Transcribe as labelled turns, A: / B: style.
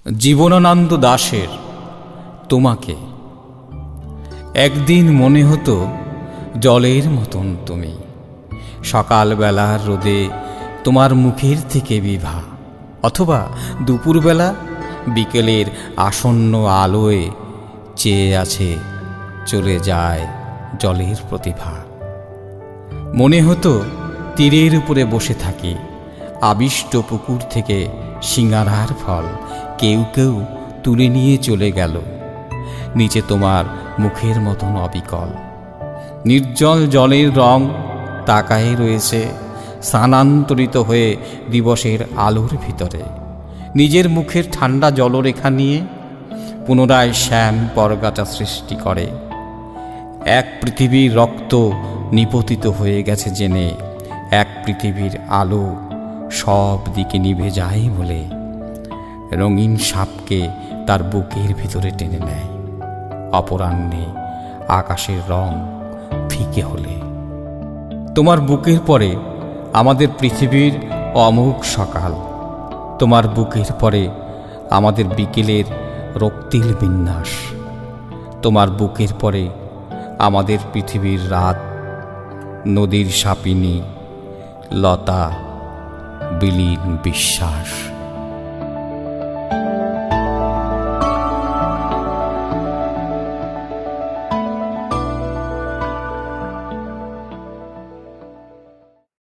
A: জীবনানন্দ দাশের তোমাকে। একদিন মনে হতো জলের মতন তুমি, সকালবেলার রোদে তোমার মুখের থেকে বিভা, অথবা দুপুরবেলা বিকেলের আসন্ন আলোয় চেয়ে আছে চলে যায় জলের প্রতিভা। মনে হতো তীরের উপরে বসে থাকি, আবিষ্ট পুকুর থেকে সিঙ্গারার ফল কেউ কেউ তুলে নিয়ে চলে গেল, নিচে তোমার মুখের মতন অবিকল। নির্জল জলের রং তাকায়ে রয়েছে স্থানান্তরিত হয়ে দিবসের আলোর ভিতরে, নিজের মুখের ঠান্ডা জলরেখা নিয়ে পুনরায় শ্যাম পরগাছা সৃষ্টি করে। এক পৃথিবীর রক্ত নিপতিত হয়ে গেছে জেনে, এক পৃথিবীর আলো সব দিকে নিভে যায় বলে রঙিন সাপকে তার বুকের ভিতরে টেনে নেয়। অপরাহ্নে আকাশের রং ফিকে হলে তোমার বুকের পরে আমাদের পৃথিবীর অমোঘ সকাল, তোমার বুকের পরে আমাদের বিকেলের রক্তিল বিন্যাস, তোমার বুকের পরে আমাদের পৃথিবীর রাত, নদীর সাপিনী, লতা, বিলীন বিশ্বাস।